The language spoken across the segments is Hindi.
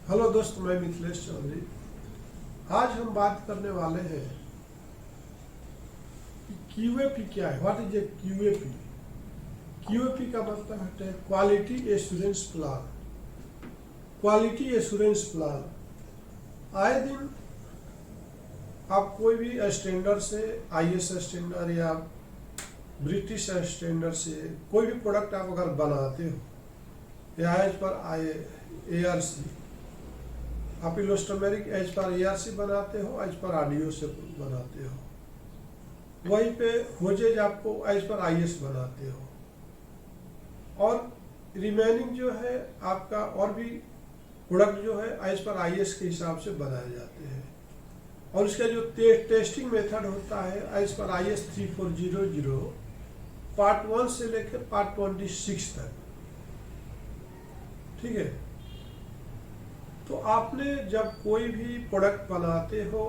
हेलो दोस्त, मैं मिथिलेश चौधरी। आज हम बात करने वाले हैं कि क्यूएपी क्या है। What is a क्यूएपी? क्यूएपी का मतलब होता है quality assurance plan. Quality assurance plan आए दिन आप कोई भी स्टैंडर्ड से, आईएस स्टैंडर्ड या ब्रिटिश स्टैंडर्ड से कोई भी प्रोडक्ट आप अगर बनाते हो या एज पर ARC, आप इलास्टोमेरिक एज पर ARC बनाते हो, एज पर RDO से बनाते हो, वहीं पे होजेज आपको एज पर IS बनाते हो, और रिमेनिंग जो है आपका और भी प्रोडक्ट जो है एज पर IS के हिसाब से बनाए जाते हैं। और इसका जो टेस्टिंग मेथड होता है एज पर IS 3400 पार्ट 1 से लेकर पार्ट 26 तक। ठीक है, तो आपने जब कोई भी प्रोडक्ट बनाते हो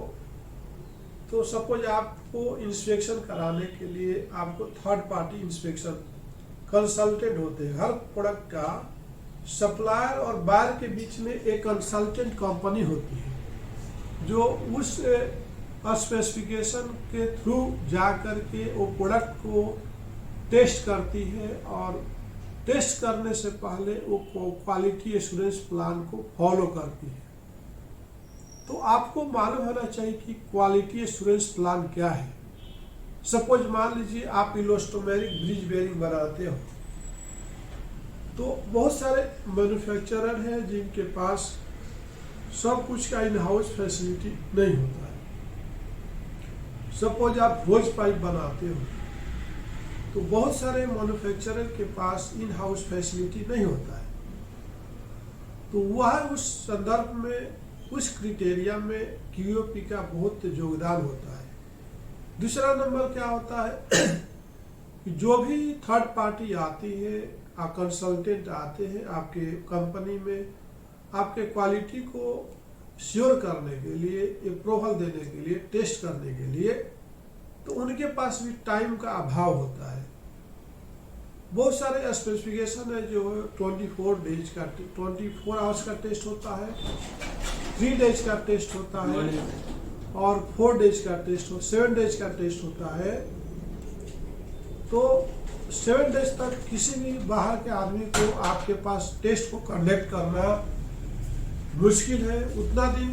तो सपोज आपको इंस्पेक्शन कराने के लिए आपको थर्ड पार्टी इंस्पेक्शन कंसल्टेंट होते हैं। हर प्रोडक्ट का सप्लायर और बायर के बीच में एक कंसल्टेंट कंपनी होती है जो उस स्पेसिफिकेशन के थ्रू जा करके वो प्रोडक्ट को टेस्ट करती है, और टेस्ट करने से पहले वो क्वालिटी एश्योरेंस प्लान को फॉलो करती है। तो आपको मालूम होना चाहिए कि क्वालिटी एश्योरेंस प्लान क्या है। सपोज मान लीजिए आप इलास्टोमेरिक ब्रिज बेयरिंग बनाते हो, तो बहुत सारे मैन्युफैक्चरर हैं जिनके पास सब कुछ का इन हाउस फैसिलिटी नहीं होता है। सपोज आप होज पाइप बनाते हो, तो बहुत सारे मैन्युफैक्चरर के पास इन हाउस फैसिलिटी नहीं होता है। तो वह उस संदर्भ में, उस क्राइटेरिया में क्यूओपी का बहुत योगदान होता है। दूसरा नंबर क्या होता है कि जो भी थर्ड पार्टी आती है, कंसल्टेंट आते हैं आपके कंपनी में, आपके क्वालिटी को श्योर करने के लिए, अप्रूवल देने के लिए, टेस्ट करने के लिए, तो उनके पास भी टाइम का अभाव होता है। बहुत सारे स्पेसिफिकेशन है जो 24 आवर्स का टेस्ट होता है, 3 डेज का टेस्ट होता है, और 4 डेज का टेस्ट हो, 7 डेज का टेस्ट होता है। तो 7 डेज तक किसी भी बाहर के आदमी को आपके पास टेस्ट को कंडक्ट करना मुश्किल है। उतना दिन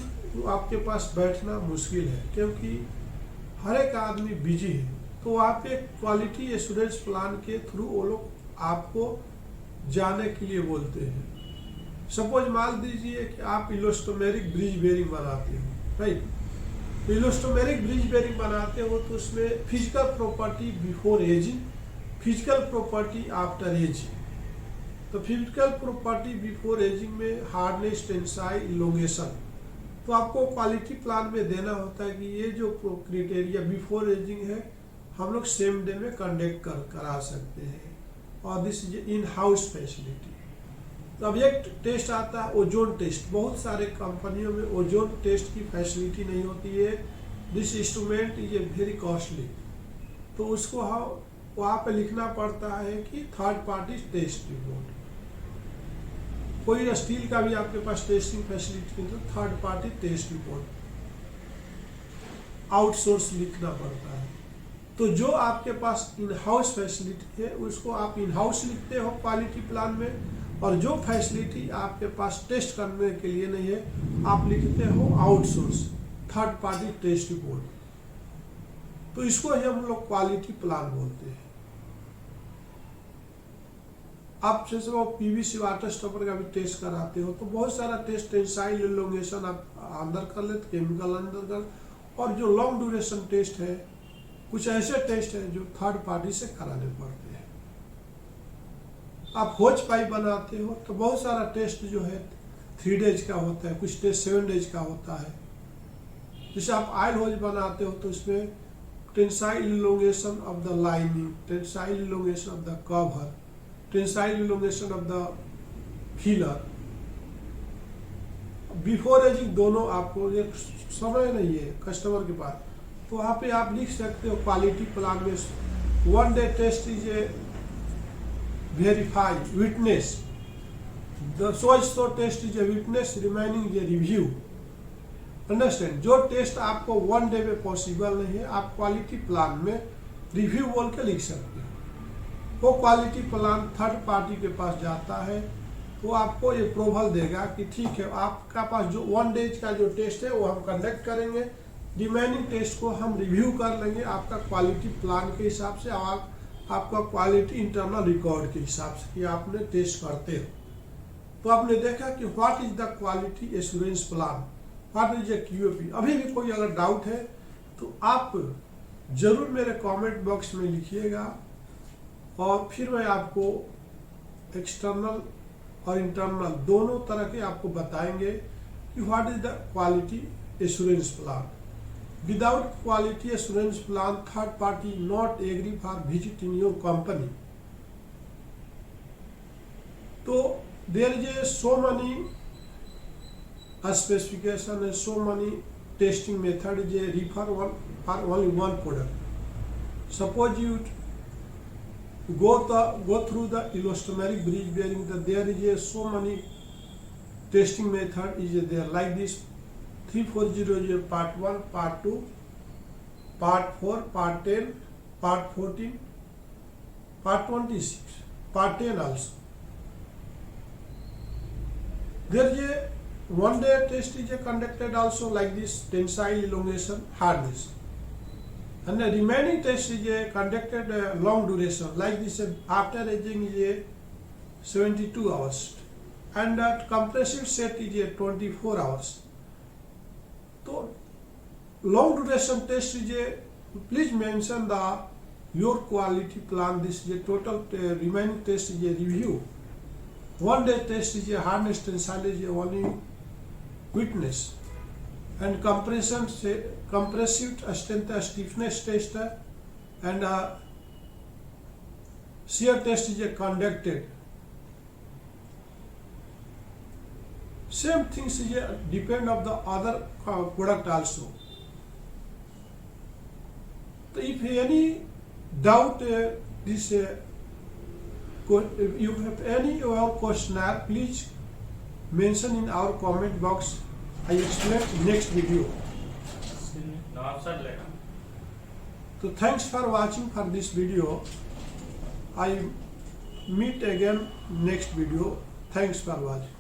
आपके पास बैठना मुश्किल है, क्योंकि हर एक आदमी बिजी है। तो वहाँ पे क्वालिटी एश्योरेंस प्लान के थ्रू वो लोग आपको जाने के लिए बोलते हैं। सपोज मान दीजिए कि आप इलास्टोमेरिक ब्रिज बेयरिंग बनाते हो, राइट। इलास्टोमेरिक ब्रिज बेयरिंग बनाते हो तो उसमें physical property before ageing, physical property after ageing. तो फिजिकल प्रॉपर्टी बिफोर एजिंग में हार्डनेस, टेंसाइल, इलोंगेशन, तो आपको क्वालिटी प्लान में देना होता है कि ये जो क्राइटेरिया बिफोर एजिंग है हम लोग सेम डे में कंडक्ट करा सकते हैं, और this is in house facility. तो अब एक टेस्ट आता है ओजोन टेस्ट। बहुत सारे कंपनियों में ओजोन टेस्ट की फैसिलिटी नहीं होती है। This instrument is a very costly. तो उसको हम वहाँ पे लिखना पड़ता है कि थर्ड पार्टी टेस्ट रिपोर्ट। कोई स्टील का भी आपके पास टेस्टिंग फैसिलिटी नहीं, तो third party test report outsource लिखना पड़ता है। तो जो आपके पास इन हाउस फैसिलिटी है उसको आप इन हाउस लिखते हो क्वालिटी प्लान में, और जो फैसिलिटी आपके पास टेस्ट करने के लिए नहीं है आप लिखते हो outsource, third party test report. तो इसको ही हम लोग क्वालिटी प्लान बोलते हैं। आप जैसे वो PVC वाटर स्टॉपर का भी टेस्ट कराते हो, तो बहुत सारा टेस्ट, टेंसाइल, इलोंगेशन आप अंदर कर लेते, केमिकल अंदर कर, और जो लॉन्ग ड्यूरेशन टेस्ट है, कुछ ऐसे टेस्ट है जो थर्ड पार्टी से कराने पड़ते हैं। आप होज पाइप बनाते हो तो बहुत सारा टेस्ट जो है 3 डेज का होता है, कुछ टेस्ट 7 डेज का होता है। जैसे आप आयल होज बनाते हो तो उसमें tensile elongation of the lining, tensile elongation of the cover, tensile elongation of the feeler, before ageing, दोनों आपको एक समय नहीं है कस्टमर के पास। तो वहाँ पे आप लिख सकते हो क्वालिटी प्लान में 1 day test is a verify witness The so test is a witness remaining a review. Understand, जो टेस्ट आपको 1 डे में पॉसिबल नहीं है, आप क्वालिटी प्लान में रिव्यू बोल के लिख सकते हो। वो क्वालिटी प्लान थर्ड पार्टी के पास जाता है, वो आपको ये अप्रूवल देगा कि ठीक है, आपका पास जो 1 डेज का जो टेस्ट है वो हम कंडक्ट करेंगे, रिमेनिंग टेस्ट को हम रिव्यू कर लेंगे आपका क्वालिटी प्लान के हिसाब से और आपका क्वालिटी इंटरनल रिकॉर्ड के हिसाब से कि आपने टेस्ट करते हो। तो आपने देखा कि what is the quality assurance plan, what is a QAP। अभी भी कोई अगर डाउट है तो आप जरूर मेरे कमेंट बॉक्स में लिखिएगा और फिर मैं आपको एक्सटर्नल और इंटरनल दोनों तरह के आपको बताएंगे कि what is the quality assurance plan. Without quality assurance plan third party not agree for visit in your company. तो there is a so many specification and so many testing method is a refer one for only one product. Suppose you go through the elastomeric bridge bearing that there is a so many testing method is there like this 3400 part 1, part 2, part 4, part 10, part 14, part 26, part 10 also. There is a 1 day test is conducted also like this tensile elongation hardness, and the remaining test is conducted long duration like this after aging is 72 hours, and that compressive set is 24 hours. So long duration test is please mention the your quality plan. This is a total remaining test is a review. 1 day test is a hardness tensile is only witness, and compressive strength stiffness test and shear test is conducted. Same things is depend of the other product also. So if any doubt this if you have any questionnaire, please mention in our comment box. I explain next video. So thanks for watching for this video. I meet again next video. Thanks for watching.